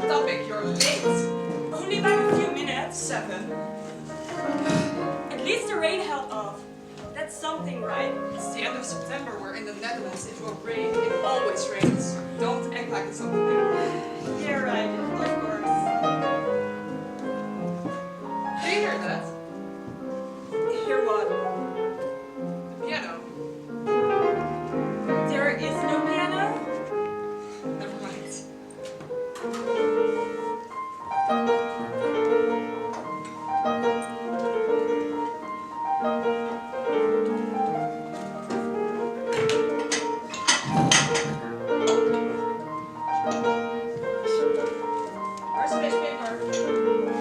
Stop it, you're late. Only by a few minutes. 7. At least the rain held off. That's something, right? It's the end of September. We're in the Netherlands. It will rain. It always rains. Don't act like it's something new. You're right, of course. Do you hear that? Hear what? The piano. There is no piano? Never mind. Where's today's paper?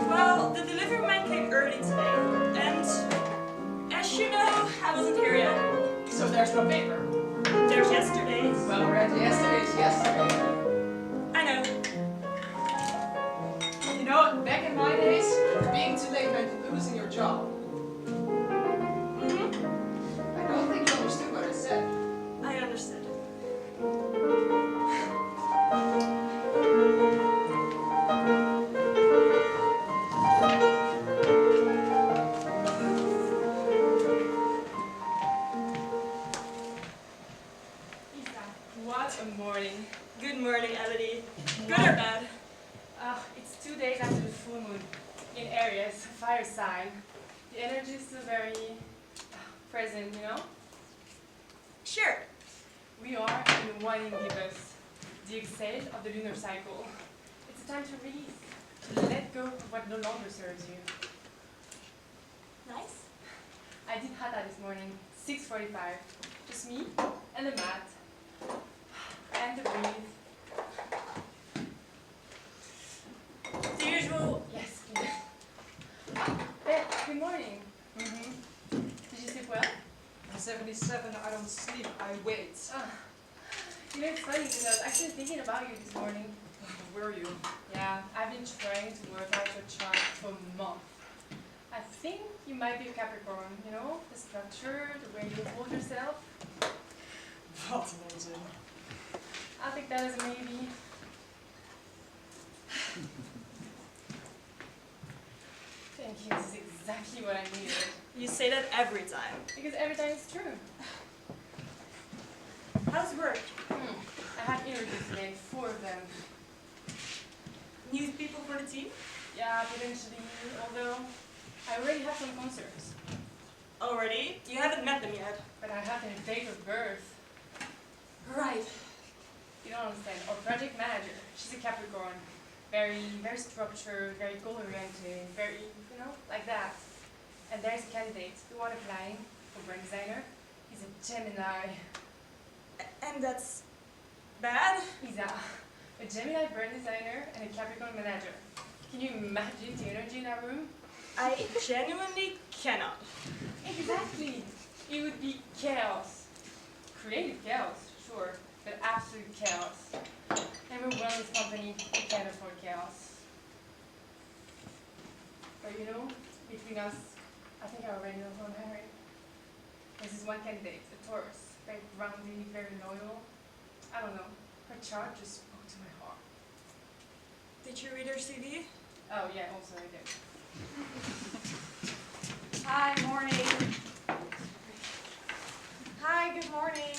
Well, the delivery man came early today. And as you know, I wasn't here yet. So there's no paper. There's yesterday's. Well, read yesterday's yesterday. I know. You know, back in my days, being too late meant losing your job. Mm-hmm. I don't think you understood what I said. I understood. What a morning. Good morning, Elodie. Good or bad? It's 2 days after the full moon. In Aries, fire sign. The energy is still very present, you know? Sure. We are in the waning gibbous, the exhale of the lunar cycle. It's a time to release, to let go of what no longer serves you. Nice. I did hatha this morning, 6:45. Just me and the mat. And the breathe. The usual. Yes, please. Beth, good morning. Did you sleep well? I'm 77. I don't sleep. I wait. You know, it's funny because I was actually thinking about you this morning. Where are you? Yeah, I've been trying to work out your chart for months. I think you might be a Capricorn, you know? The structure, the way you hold yourself. Wat een onzin. I'll take that as a maybe. Thank you, this is exactly what I needed. You say that every time. Because every time it's true. How's work? I had interviews today, 4 of them. New people for the team? Yeah, potentially, although I already have some concerts. Already? You haven't met them yet. But I have their date of birth. Right. You don't understand. Our project manager, she's a Capricorn. Very structured, very goal-oriented, very, you know, like that. And there's a candidate, the one applying for brand designer. He's a Gemini. And that's bad? He's a Gemini brand designer and a Capricorn manager. Can you imagine the energy in that room? I genuinely cannot. Exactly. It would be chaos. Creative chaos, sure, but absolute chaos. And we're well in this company, we can't afford chaos. But you know, between us, I think I already know who I'm marrying. This is one candidate, a Taurus, very grounded, very loyal. I don't know, her chart just spoke to my heart. Did you read her CV? Oh yeah, also I did. Hi, morning. Hi, good morning.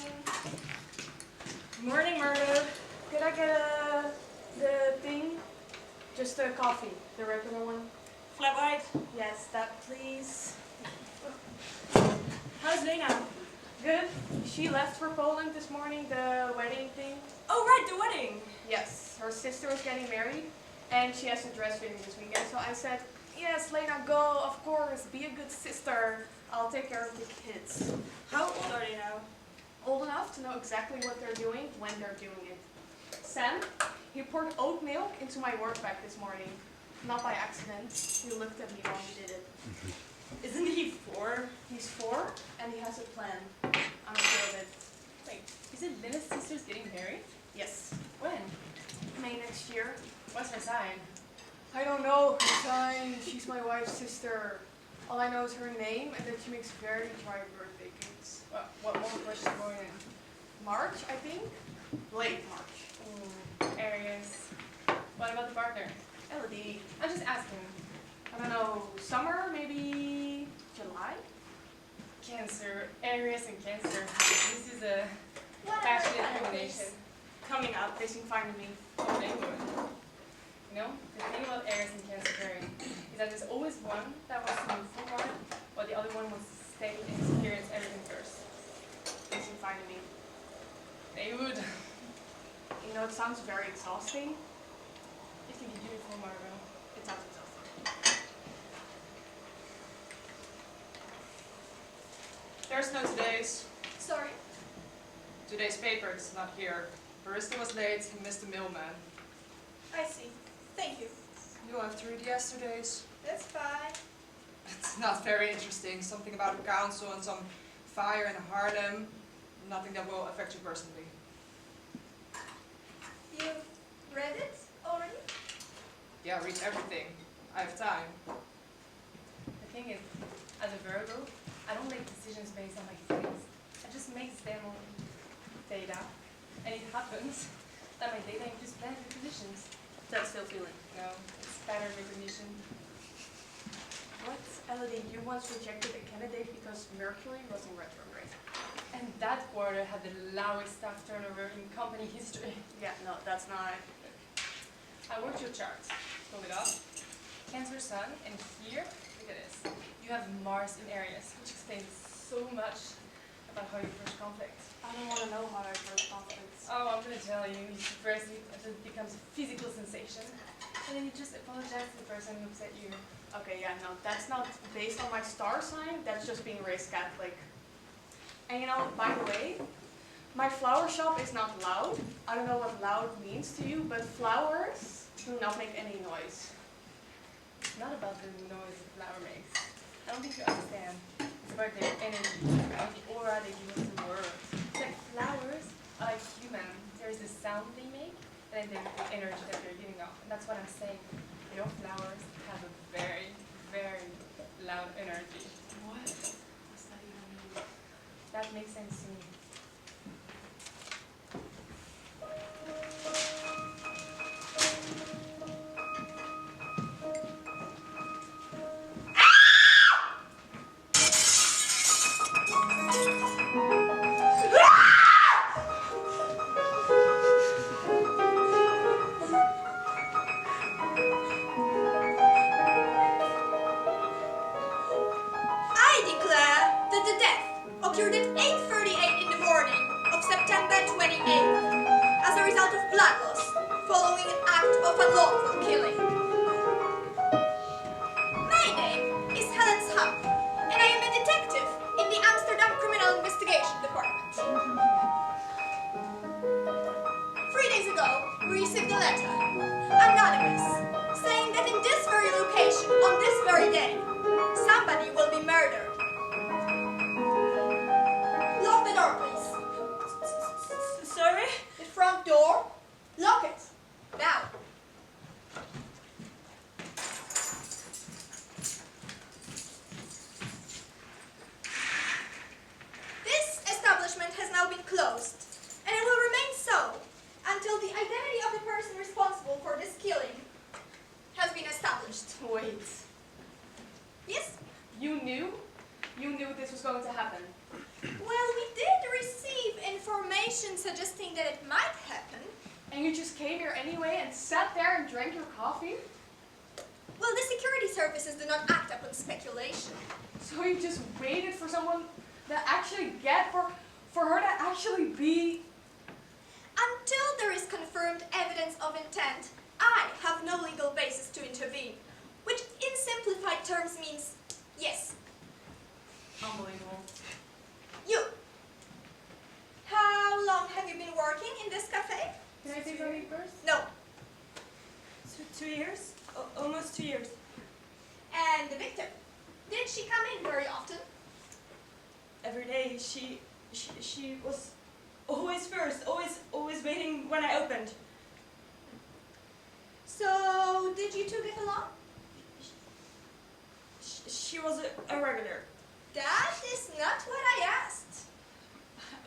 Morning, Margot. Could I get the thing? Just a coffee, the regular one. Flat white. Yes, that please. How's Lena? Good. She left for Poland this morning, the wedding thing. Oh, right, the wedding. Yes, her sister was getting married, and she has a dress fitting this weekend. So I said, yes, Lena, go, of course, be a good sister. I'll take care of the kids. How old are they now? Old enough to know exactly what they're doing when they're doing it. Sam, he poured oat milk into my work bag this morning. Not by accident. He looked at me while he did it. Isn't he 4? He's 4 and he has a plan. I'm sure of it. Wait, isn't Lena's sister's getting married? Yes. When? May next year. What's her sign? I don't know her sign. She's my wife's sister. All I know is her name and that she makes very dry birthday cakes. What month was she born in? March, I think. Late March. Ooh, Aries. What about the partner? Elodie. I'm just asking. I don't know, summer, maybe July? Cancer, Aries and Cancer. This is a Whatever, passionate whatever. combination. Coming up, they seem fine to me. Oh, they would. You know, the thing about Aries and Cancer pairing is that there's always one that wants to move forward, while the other one wants to stay and experience everything first. They seem fine to me. They would. You know, it sounds very exhausting. It can be beautiful, Margot. It sounds exhausting. There's no today's. Sorry. Today's paper is not here. Barista was late, he missed the mailman. I see. Thank you. You'll have to read yesterday's. That's fine. It's not very interesting. Something about a council and some fire in Haarlem. Nothing that will affect you personally. You've read it already? Yeah, read everything. I have time. The thing is, as a Virgo, I don't make decisions based on my feelings. I just make them on data. And it happens that my data includes planet positions. That's still feeling. No, it's pattern recognition. What? Elodie, you once rejected a candidate because Mercury was in retrograde. And that quarter had the lowest staff turnover in company history. Yeah, no, that's not. I worked your chart. Pull it up. Cancer Sun, and here, look at this. You have Mars in Aries, which explains so much about how you approach conflict. I don't want to know how I approach conflicts. Oh, I'm gonna tell you. First, it becomes a physical sensation, and then you just apologize to the person who upset you. Okay, yeah, no, that's not based on my star sign. That's just being raised Catholic. And you know, by the way, my flower shop is not loud. I don't know what loud means to you, but flowers do not make any noise. It's not about the noise the flower makes. I don't think you understand. It's about their energy, about the aura they give us the world. It's like flowers are like human. There's the sound they make, and then there's the energy that they're giving off. And that's what I'm saying. Your flowers have a very, very loud energy. What? What's that even mean? That makes sense to me. I declare that the death occurred at 8:38 in the morning of September 28th as a result of blood loss following an act of unlawful killing. My name is Helen Huck, and I am a detective in the Amsterdam Criminal Investigation Department. 3 days ago, we received a letter, anonymous, saying that in this very location, on this very day, somebody will be murdered. Lock the door, please. Sorry? The front door, lock it. Now. This establishment has now been closed, and it will remain so until the identity of the person responsible for this killing has been established. Wait. Yes? You knew? You knew this was going to happen. Well, we did receive information suggesting that it might happen. And you just came here anyway and sat there and drank your coffee? Well, the security services do not act upon speculation. So you just waited for someone to actually for her to actually be... Until there is confirmed evidence of intent, I have no legal basis to intervene, which in simplified terms means yes. Unbelievable. You. How long have you been working in this cafe? Can I say something first? No. 2 years? Almost 2 years. And the victim? Did she come in very often? Every day she was always first, always waiting when I opened. So, did you two get along? She was a regular. That is not what I asked.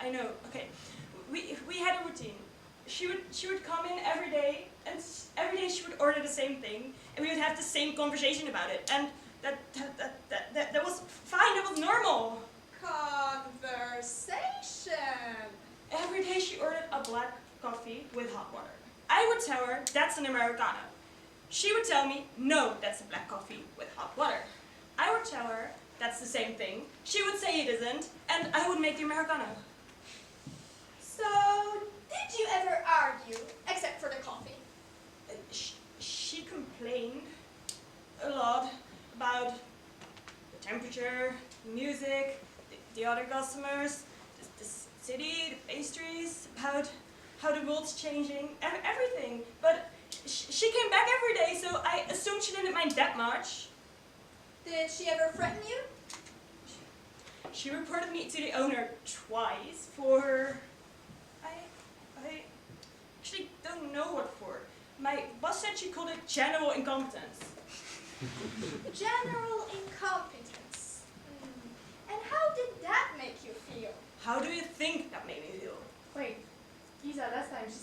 I know. Okay, we had a routine. She would come in every day, and every day she would order same thing, and we would have the same conversation about it, and that was fine, that was normal. Conversation. Every day she ordered a black coffee with hot water. I would tell her, that's an Americano. She would tell me, no, that's a black coffee with hot water. I would tell her, that's the same thing. She would say it isn't, and I would make the Americano. So, did you ever argue, except for the coffee? She complained a lot about the temperature, the music, the other customers, the city, the pastries, about how the world's changing, everything. But she came back every day, so I assumed she didn't mind that much. Did she ever threaten you? She reported me to the owner twice for... I actually don't know what for. My boss said she called it general incompetence. General incompetence. And how did that make you feel? How do you think that made me feel? Wait, Isa, last time she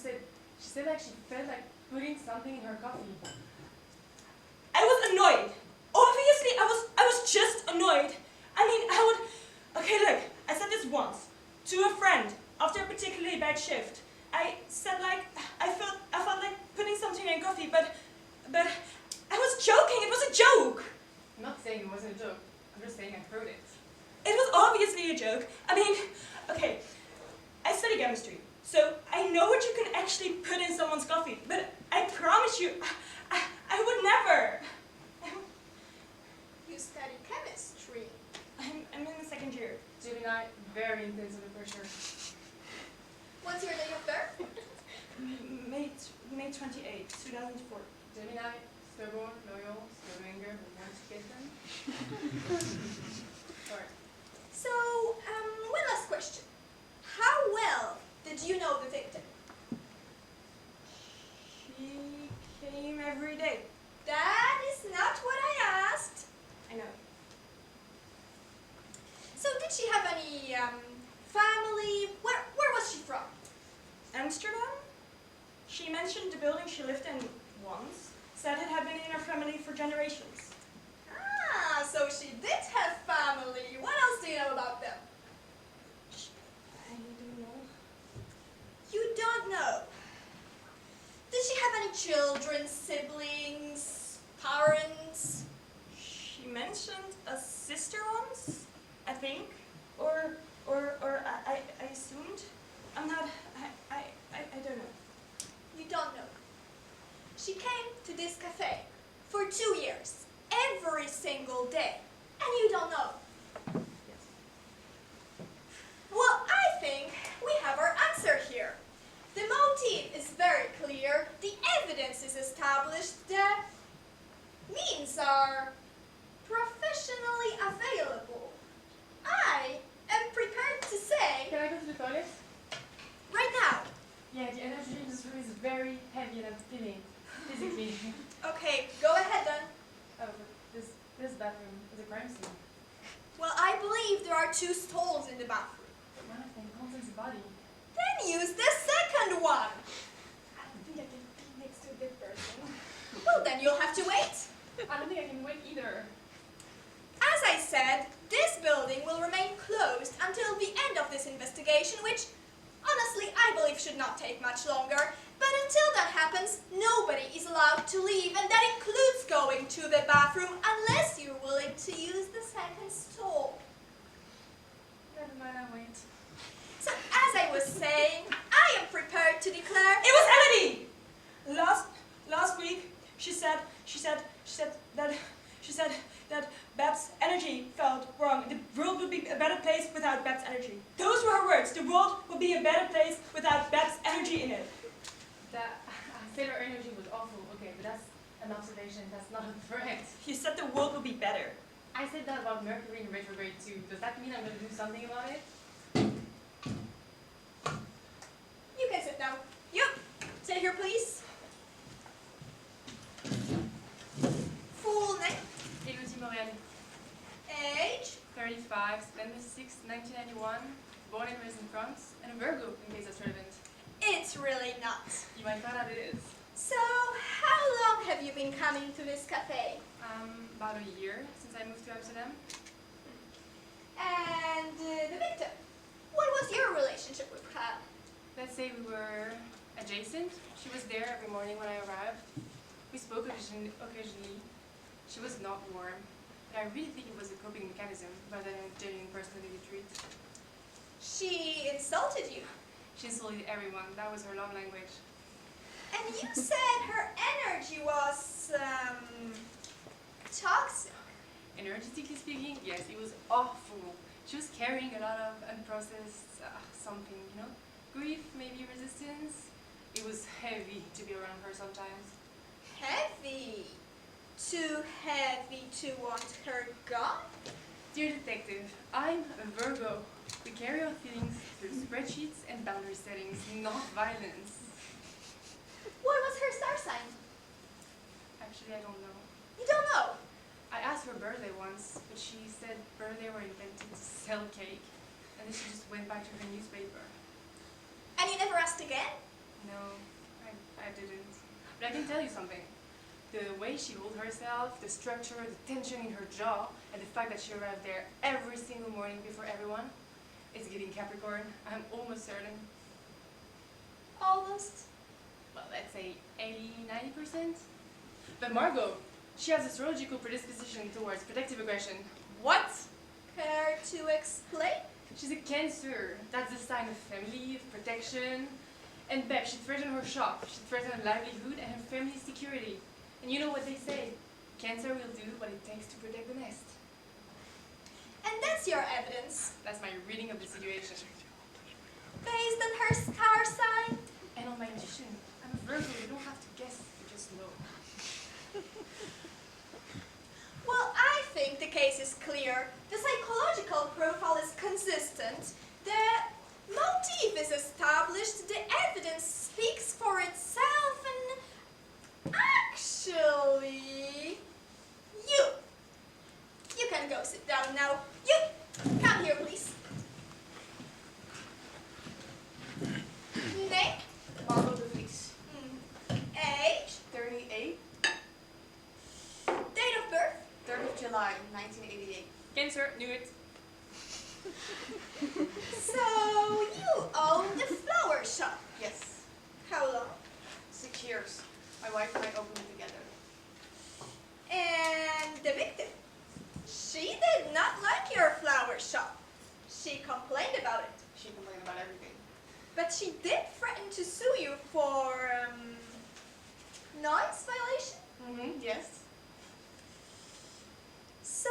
said like she felt like putting something in her coffee. I was annoyed. Obviously, I was just annoyed. I mean, okay, look, I said this once to a friend after a particularly bad shift. I said like, I felt like putting something in coffee, but I was joking, it was a joke. I'm not saying it wasn't a joke, I'm just saying I heard it. It was obviously a joke. I mean, okay, I study chemistry, so I know what you can actually put in someone's coffee, but I promise you, I would never. You study chemistry. I'm in the second year. Gemini, very intense under pressure. What's your date of birth? May 28, 2004. Gemini, stubborn, loyal, slow anger, but once you get them. Sorry. So, one last question. How well did you know the victim? She came every day. That is not what I asked. I know. So, did she have any family? Where was she from? Amsterdam? She mentioned the building she lived in once. Said it had been in her family for generations. Ah, so she did have family. What else do you know about them? I don't know. You don't know. Did she have any children, siblings, parents? She mentioned a sister once, I think, or I assumed. I'm not. I don't know. You don't know. She came to this cafe for 2 years, every single day, and you don't know. Yes. Well, I think we have our answer here. The motive is very clear, the evidence is established, the means are professionally available. I am prepared to say, Can I go to the toilet? right now. Yeah, the energy in this room is very heavy and I'm feeling physically. Okay, go ahead then. Oh, but this bathroom is a crime scene. Well, I believe there are 2 stalls in the bathroom. One of them contains a body. Then use the second one. I don't think I can be next to a dead person. Well, then you'll have to wait. I don't think I can wait either. As I said, this building will remain closed until the end of this investigation, which, honestly, I believe should not take much longer. But until that happens, nobody is allowed to leave, and that includes going to the bathroom unless you're willing to use the second stall. Never mind, I'll wait. So, as I was saying, I am prepared to declare... It was Elodie! Last week, she said that Bab's energy felt wrong. The world would be a better place without Bab's energy. Those were her words. The world would be a better place without Bab's energy in it. I said her energy was awful, okay, but that's an observation, that's not a threat. You said the world would be better. I said that about Mercury in retrograde too. Does that mean I'm going to do something about it? You can sit now. Yep. Sit here, please. Full name, Elodie Morel, age, 35, September 6, 1991, born and raised in France, and a Virgo, in case that's relevant. it's really not. You might find out it is. So, how long have you been coming to this cafe? About a year since I moved to Amsterdam. And the victim, what was your relationship with her? Let's say we were adjacent. She was there every morning when I arrived. We spoke occasionally. She was not warm, but I really think it was a coping mechanism rather than a genuine personality trait. She insulted you, She insulted everyone. That was her love language. and you said her energy was toxic. Energetically speaking, yes, it was awful. She was carrying a lot of unprocessed something, you know? Grief, maybe resistance. It was heavy to be around her sometimes. Heavy. Too heavy to want her gone? Dear detective, I'm a Virgo. We carry our feelings through spreadsheets and boundary settings, not violence. What was her star sign? Actually, I don't know. You don't know. I asked her birthday once, but she said birthday were invented to sell cake. And then she just went back to her newspaper. And you never asked again? No, I didn't. But I can tell you something. The way she held herself, the structure, the tension in her jaw, and the fact that she arrived there every single morning before everyone, it's getting Capricorn. I'm almost certain. Almost. Well, let's say 80–90%. But Margot, she has astrological predisposition towards protective aggression. What? Care to explain? She's a Cancer. That's the sign of family, of protection. And Bev, she'd threaten her shop, she'd threaten her livelihood and her family's security. And you know what they say, Cancer will do what it takes to protect the nest. And that's your evidence, That's my reading of the situation. based on her star sign? And on my intuition, I'm a Virgo, you don't have to guess, you just know. Well, I think the case is clear. The psychological profile is consistent. The motive is established. The evidence speaks for itself. And actually, you can go sit down now. You come here, please. Name, Margot de Vries, age, 38, date of birth. 3rd of July, 1988. Cancer, knew it. So you own the flower shop. Yes, How long? 6 years. My wife and I opened it together. And the victim, she did not like your flower shop. She complained about it, She complained about everything. but she did threaten to sue you for noise violation. Yes. So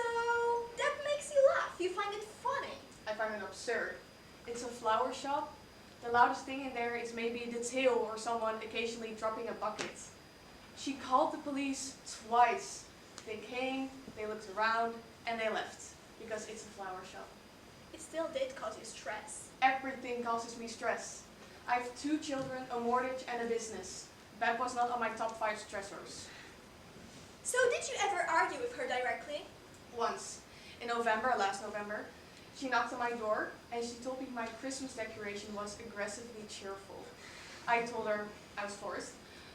that makes you laugh. You find it funny. I find it absurd. It's a flower shop. The loudest thing in there is maybe the tail or someone occasionally dropping a bucket. She called the police twice. They came, they looked around, and they left because it's a flower shop. It still did cause you stress. Everything causes me stress. I have 2 children, a mortgage, and a business. That was not on my top 5 stressors. So did you ever argue with her directly? Once, in November, last November, she knocked on my door and she told me my Christmas decoration was aggressively cheerful. I told her I was forced,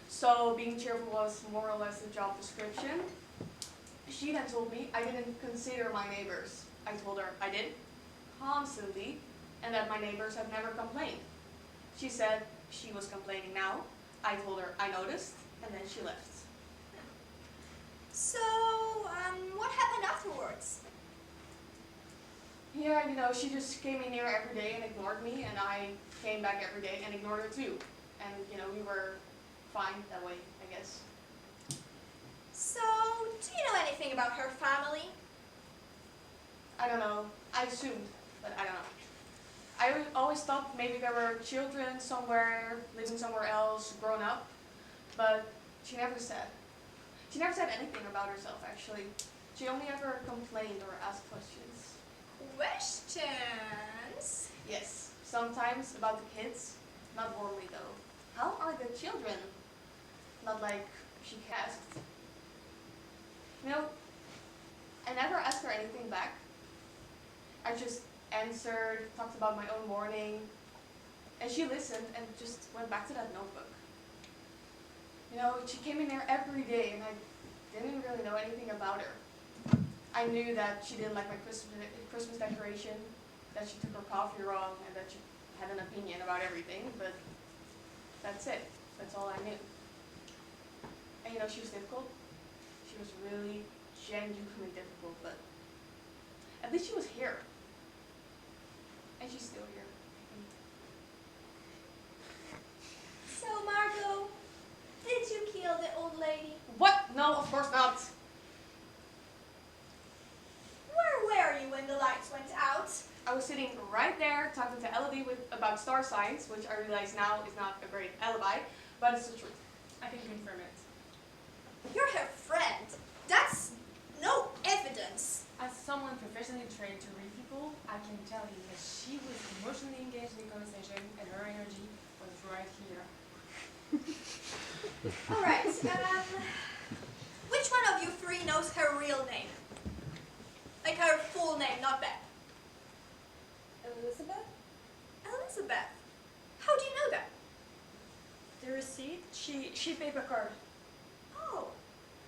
so being cheerful was more or less the job description. She then told me I didn't consider my neighbors. I told her I did, constantly, and that my neighbors have never complained. She said she was complaining now. I told her I noticed, and then she left. So, what happened afterwards? Yeah, you know, she just came in here every day and ignored me, and I came back every day and ignored her too. And, you know, we were fine that way, I guess. So, do you know anything about her family? I don't know. I assumed, but I don't know. I always thought maybe there were children somewhere, living somewhere else, grown up, but she never said. She never said anything about herself, actually. She only ever complained or asked questions. Questions? Yes, sometimes about the kids, not warmly though. How are the children? Not like she asked. You know, I never asked her anything back. I just answered, talked about my own morning, and she listened and just went back to that notebook. You know, she came in there every day and I didn't really know anything about her. I knew that she didn't like my Christmas decoration, that she took her coffee wrong, and that she had an opinion about everything, but that's it. That's all I knew. And you know, she was difficult. She was really genuinely difficult, but at least she was here. And she's still here. So, Margot, did you kill the old lady? What? No, of course not. Where were you when the lights went out? I was sitting right there talking to Elodie about star signs, which I realize now is not a great alibi, but it's the truth. I can confirm it. You're her friend. That's no evidence. As someone professionally trained to read people, I can tell you that she was emotionally engaged in the conversation and her energy was right here. All right. Which one of you three knows her real name? Like her full name, not Beth. Elizabeth? Elizabeth. How do you know that? The receipt? She paper card. Oh,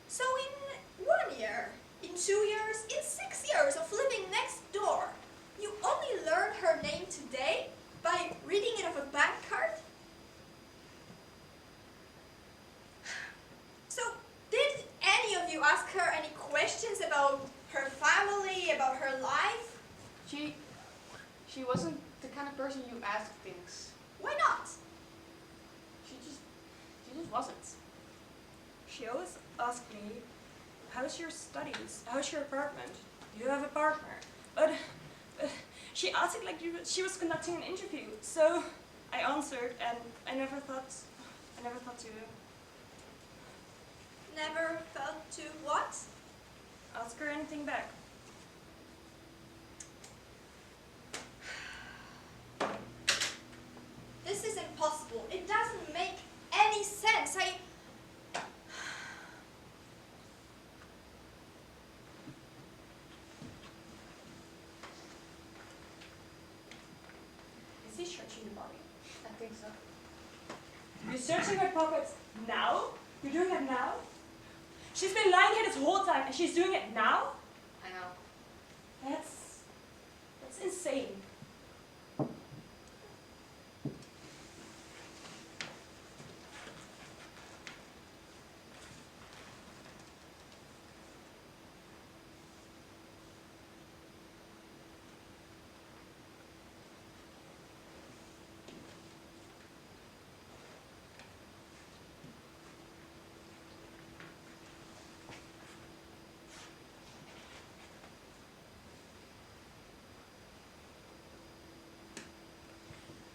so in 1 year, in 2 years, in 6 years of living next door, you only learned her name today by reading it off a bank card? So, did any of you ask her any questions about her family, about her life? She wasn't the kind of person you ask things. Why not? She just wasn't. She always asked me, how's your studies? How's your apartment? Do you have a partner? But she asked it like she was conducting an interview. So I answered, and I never thought to. Never felt to what? Ask her anything back. This is impossible. It doesn't make any sense. Is he searching the body? I think so. You're searching my pockets now? You're doing it now? She's been lying here this whole time and she's doing it now? I know. That's insane.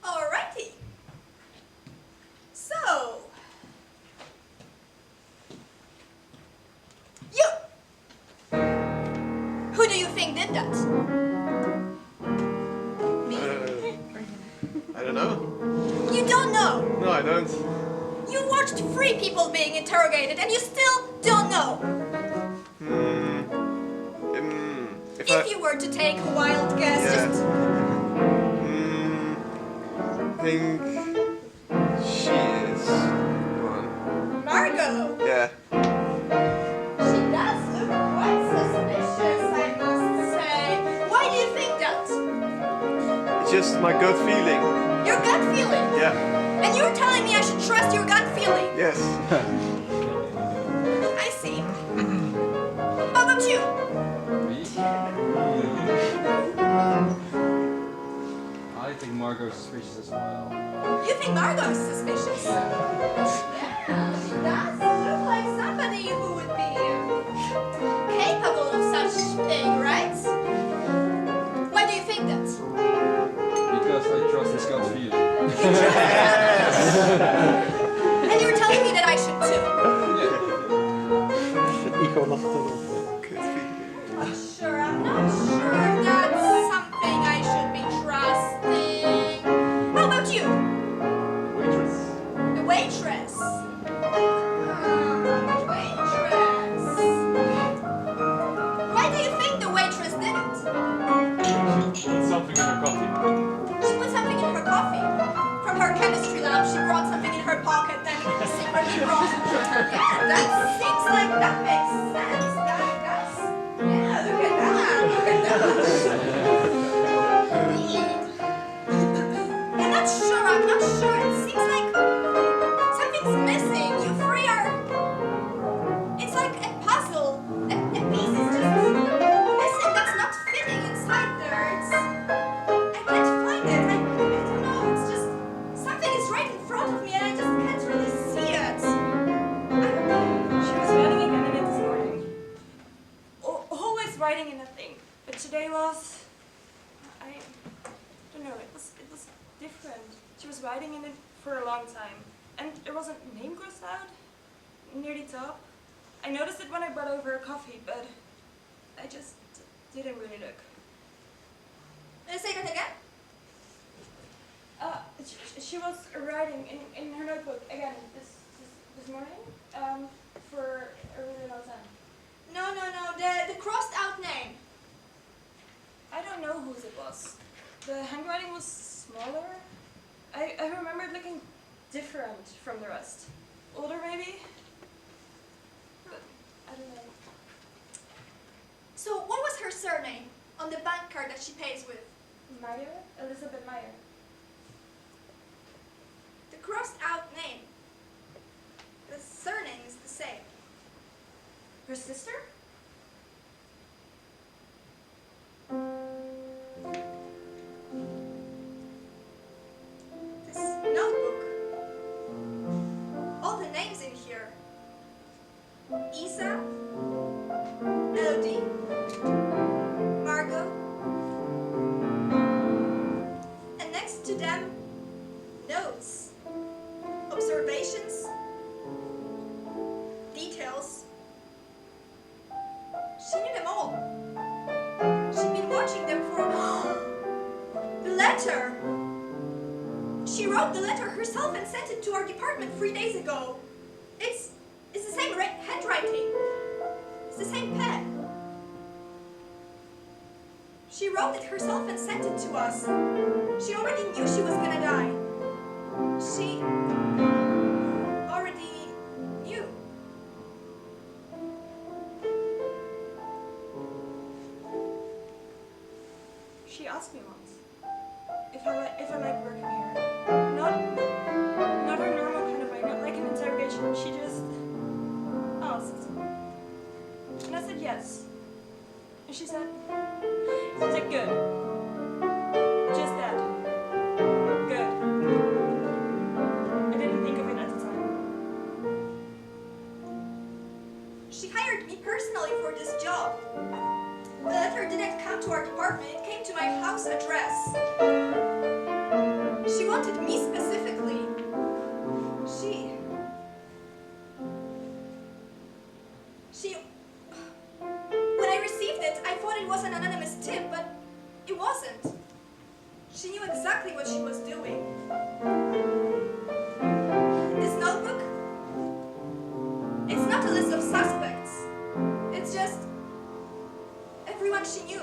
Alrighty. So, you! Who do you think did that? I don't know. You don't know. No, I don't. You watched 3 people being interrogated and you still don't know. If you were to take a wild guess, Yeah. just I think she is one. Margot. Yeah. She does look quite suspicious, I must say. Why do you think that? It's just my gut feeling. Your gut feeling. Yeah. And you're telling me I should trust your gut feeling. Yes. I see. How about you? I think Margot's suspicious as well. You think Margot is suspicious? Yeah, she does look like somebody who would be capable of such thing, right? Why do you think that? Because I trust his gut feeling. And you're telling me that I should too. Good feeling. I'm not sure that's something I should be trusting. How about you? Waitress. The waitress. Waitress. Why do you think the waitress did it? She put something in her coffee. She put something in her coffee. From her chemistry lab, she brought something in her pocket, then secretly brought. Yeah, that seems like that makes was, I don't know, it was different. She was writing in it for a long time. And there was a name crossed out near the top. I noticed it when I brought over a coffee, but I just didn't really look. Say that again? She was writing in her notebook again this morning for a really long time. No, the crossed out name. I don't know whose it was. The handwriting was smaller. I remember it looking different from the rest. Older maybe? But I don't know. So what was her surname on the bank card that she pays with? Meyer? Elizabeth Meyer. The crossed out name. The surname is the same. Her sister? This notebook. All the names in here. Isa, Elodie, Margot. And next to them, notes, observations, details. She knew them all. She'd been watching them for... The letter! She wrote the letter herself and sent it to our department 3 days ago. It's the same handwriting. It's the same pen. She wrote it herself and sent it to us. She already knew she was gonna die. She already knew. She asked me once if I like working here. Not her normal kind of way, not like an interrogation. She just asked. And I said yes. And she said good. Just that. Good. I didn't think of it at the time. She hired me personally for this job. The letter didn't come to our department, it came to my house address. She wanted me specifically. When I received it, I thought it was an anonymous tip, but it wasn't. She knew exactly what she was doing. This notebook, it's not a list of suspects. It's just everyone she knew.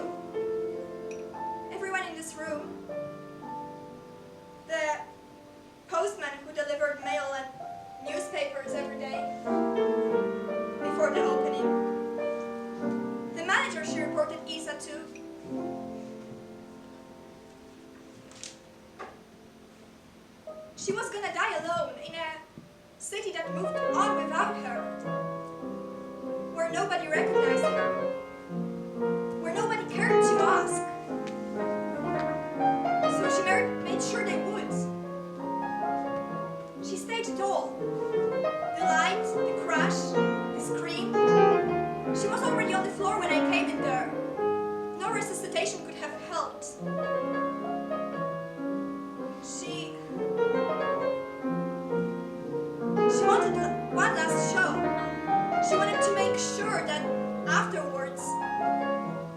Everyone in this room. The postman who delivered mail and newspapers every day before the opening. The manager she reported Isa to. She was gonna die alone in a city that moved on without her. Where nobody recognized her. Where nobody cared to ask. So she made sure they would. She staged it all. The light, the crash, the scream. She was already on the floor when I came in there. No resuscitation could have helped. She wanted one last show. She wanted to make sure that afterwards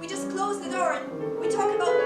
we just close the door and we talk about